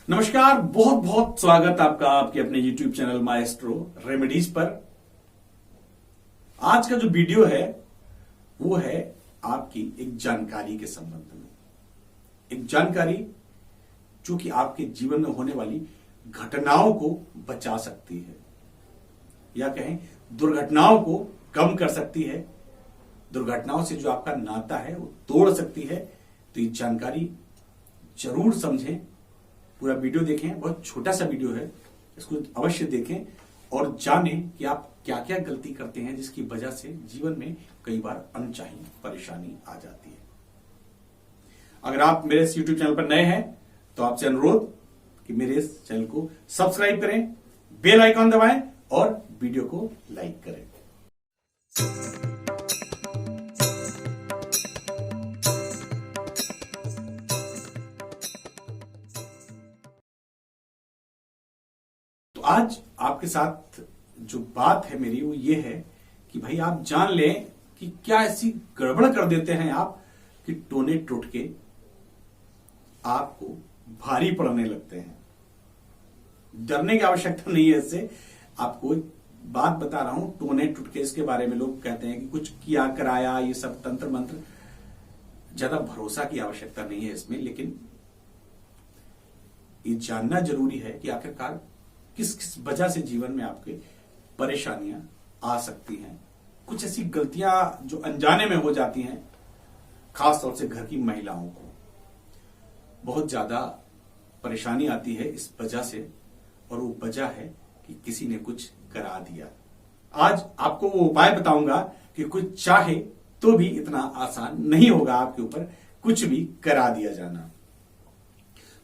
नमस्कार, बहुत बहुत स्वागत आपका आपके अपने YouTube चैनल माएस्ट्रो रेमेडीज पर। आज का जो वीडियो है वो है आपकी एक जानकारी के संबंध में, एक जानकारी जो कि आपके जीवन में होने वाली घटनाओं को बचा सकती है या कहें दुर्घटनाओं को कम कर सकती है, दुर्घटनाओं से जो आपका नाता है वो तोड़ सकती है। तो ये जानकारी जरूर समझें, पूरा वीडियो देखें। बहुत छोटा सा वीडियो है, इसको अवश्य देखें और जानें कि आप क्या क्या गलती करते हैं जिसकी वजह से जीवन में कई बार अनचाही परेशानी आ जाती है। अगर आप मेरे इस YouTube चैनल पर नए हैं तो आपसे अनुरोध कि मेरे इस चैनल को सब्सक्राइब करें, बेल आइकॉन दबाएं और वीडियो को लाइक करें। तो आज आपके साथ जो बात है मेरी वो ये है कि भाई आप जान लें कि क्या ऐसी गड़बड़ कर देते हैं आप कि टोने टोटके आपको भारी पड़ने लगते हैं। डरने की आवश्यकता नहीं है इससे। आपको एक बात बता रहा हूं, टोने टोटके इसके बारे में लोग कहते हैं कि कुछ किया कराया, ये सब तंत्र मंत्र, ज्यादा भरोसा की आवश्यकता नहीं है इसमें। लेकिन ये जानना जरूरी है कि आखिरकार किस किस वजह से जीवन में आपके परेशानियां आ सकती हैं। कुछ ऐसी गलतियां जो अनजाने में हो जाती हैं, खास तौर से घर की महिलाओं को बहुत ज्यादा परेशानी आती है इस वजह से, और वो वजह है कि किसी ने कुछ करा दिया। आज आपको वो उपाय बताऊंगा कि कुछ चाहे तो भी इतना आसान नहीं होगा आपके ऊपर कुछ भी करा दिया जाना।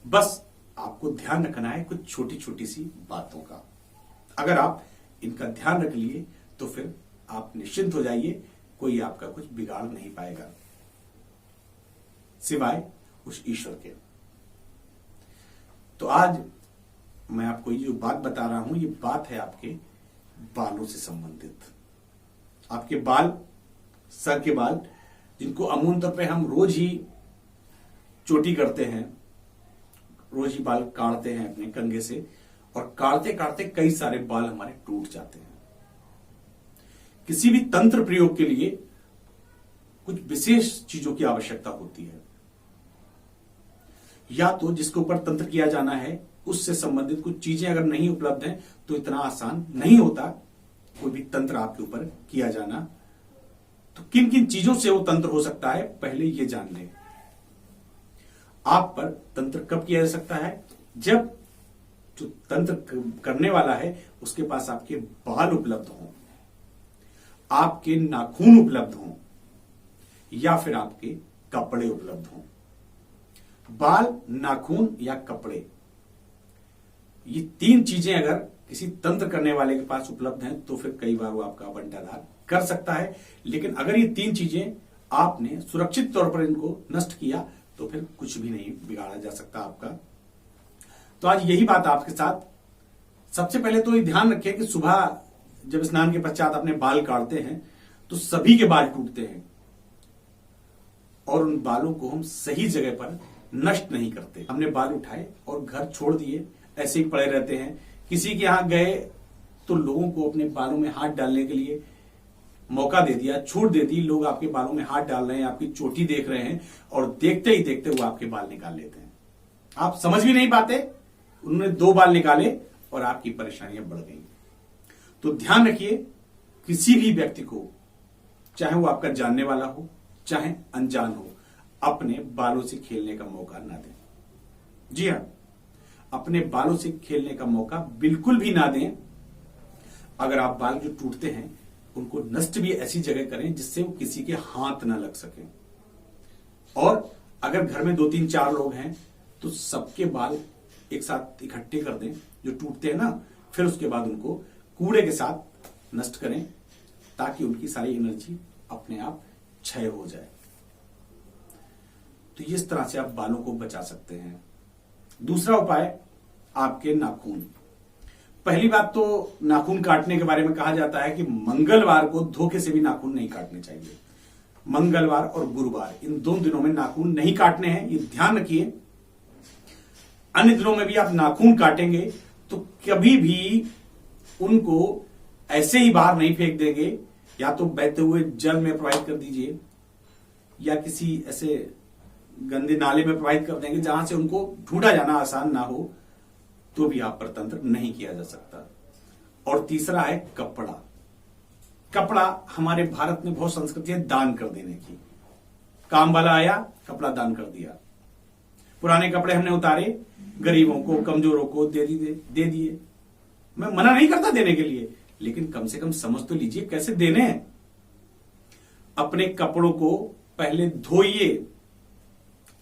बस आपको ध्यान रखना है कुछ छोटी छोटी सी बातों का। अगर आप इनका ध्यान रख लिए तो फिर आप निश्चिंत हो जाइए, कोई आपका कुछ बिगाड़ नहीं पाएगा सिवाय उस ईश्वर के। तो आज मैं आपको ये जो बात बता रहा हूं, ये बात है आपके बालों से संबंधित। आपके बाल, सर के बाल, जिनको अमूमन तौर पे हम रोज ही चोटी करते हैं, रोज ही बाल काटते हैं अपने कंघे से, और काटते काटते कई सारे बाल हमारे टूट जाते हैं। किसी भी तंत्र प्रयोग के लिए कुछ विशेष चीजों की आवश्यकता होती है, या तो जिसके ऊपर तंत्र किया जाना है उससे संबंधित कुछ चीजें अगर नहीं उपलब्ध हैं तो इतना आसान नहीं होता कोई भी तंत्र आपके ऊपर किया जाना। तो किन किन चीजों से वो तंत्र हो सकता है पहले ये जान लें। आप पर तंत्र कब किया जा सकता है? जब जो तंत्र करने वाला है उसके पास आपके बाल उपलब्ध हों, आपके नाखून उपलब्ध हों, या फिर आपके कपड़े उपलब्ध हों। बाल, नाखून या कपड़े, ये तीन चीजें अगर किसी तंत्र करने वाले के पास उपलब्ध हैं तो फिर कई बार वो आपका बंटाधार कर सकता है। लेकिन अगर ये तीन चीजें आपने सुरक्षित तौर पर इनको नष्ट किया तो फिर कुछ भी नहीं बिगाड़ा जा सकता आपका। तो आज यही बात आपके साथ। सबसे पहले तो ये ध्यान रखिए कि सुबह जब स्नान के पश्चात अपने बाल काटते हैं तो सभी के बाल टूटते हैं, और उन बालों को हम सही जगह पर नष्ट नहीं करते। हमने बाल उठाए और घर छोड़ दिए, ऐसे ही पड़े रहते हैं। किसी के यहां गए तो लोगों को अपने बालों में हाथ डालने के लिए मौका दे दिया, छूट दे दी, लोग आपके बालों में हाथ डाल रहे हैं, आपकी चोटी देख रहे हैं, और देखते ही देखते वो आपके बाल निकाल लेते हैं। आप समझ भी नहीं पाते, उन्होंने 2 बाल निकाले और आपकी परेशानियां बढ़ गई। तो ध्यान रखिए, किसी भी व्यक्ति को, चाहे वो आपका जानने वाला हो चाहे अनजान हो, अपने बालों से खेलने का मौका ना दें। जी हां, अपने बालों से खेलने का मौका बिल्कुल भी ना दें। अगर आप बाल जो टूटते हैं उनको नष्ट भी ऐसी जगह करें जिससे वो किसी के हाथ ना लग सके। और अगर घर में 2, 3, 4 लोग हैं तो सबके बाल एक साथ इकट्ठे कर दें जो टूटते हैं ना, फिर उसके बाद उनको कूड़े के साथ नष्ट करें ताकि उनकी सारी एनर्जी अपने आप क्षय हो जाए। तो इस तरह से आप बालों को बचा सकते हैं। दूसरा उपाय, आपके नाखून। पहली बात तो नाखून काटने के बारे में कहा जाता है कि मंगलवार को धोखे से भी नाखून नहीं काटने चाहिए। मंगलवार और गुरुवार, इन 2 दिनों में नाखून नहीं काटने हैं, ये ध्यान रखिए। अन्य दिनों में भी आप नाखून काटेंगे तो कभी भी उनको ऐसे ही बाहर नहीं फेंक देंगे, या तो बहते हुए जल में प्रवाहित कर दीजिए या किसी ऐसे गंदे नाले में प्रवाहित कर देंगे जहां से उनको ढूंढा जाना आसान ना हो, तो भी आप पर तंत्र नहीं किया जा सकता। और तीसरा है कपड़ा। कपड़ा, हमारे भारत में बहुत संस्कृति है दान कर देने की। काम वाला आया, कपड़ा दान कर दिया। पुराने कपड़े हमने उतारे, गरीबों को, कमजोरों को दे दिए। मैं मना नहीं करता देने के लिए, लेकिन कम से कम समझ तो लीजिए कैसे देने हैं। अपने कपड़ों को पहले धोइए,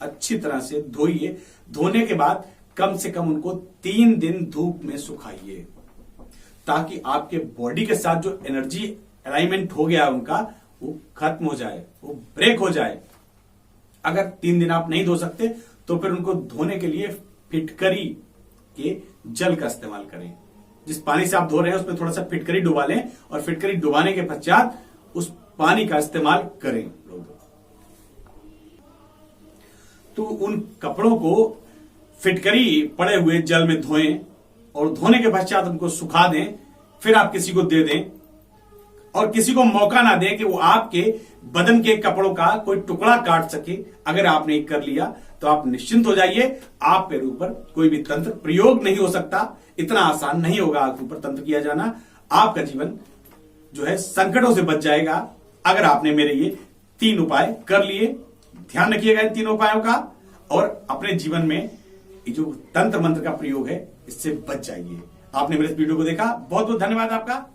अच्छी तरह से धोइए। धोने के बाद कम से कम उनको 3 दिन धूप में सुखाइए, ताकि आपके बॉडी के साथ जो एनर्जी अलाइनमेंट हो गया उनका, वो खत्म हो जाए, वो ब्रेक हो जाए। अगर 3 दिन आप नहीं धो सकते तो फिर उनको धोने के लिए फिटकरी के जल का इस्तेमाल करें। जिस पानी से आप धो रहे हैं उसमें थोड़ा सा फिटकरी डुबा लें, और फिटकरी डुबाने के पश्चात उस पानी का इस्तेमाल करें लोग। तो उन कपड़ों को फिटकरी पड़े हुए जल में धोएं, और धोने के पश्चात उनको सुखा दें। फिर आप किसी को दे दें, और किसी को मौका ना दें कि वो आपके बदन के कपड़ों का कोई टुकड़ा काट सके। अगर आपने कर लिया तो आप निश्चिंत हो जाइए, आप पे ऊपर कोई भी तंत्र प्रयोग नहीं हो सकता। इतना आसान नहीं होगा आपके ऊपर तंत्र किया जाना। आपका जीवन जो है संकटों से बच जाएगा, अगर आपने मेरे ये 3 उपाय कर लिए। ध्यान रखिएगा इन 3 उपायों का, और अपने जीवन में ये जो तंत्र मंत्र का प्रयोग है इससे बच जाइए। आपने मेरे इस वीडियो को देखा, बहुत बहुत धन्यवाद आपका।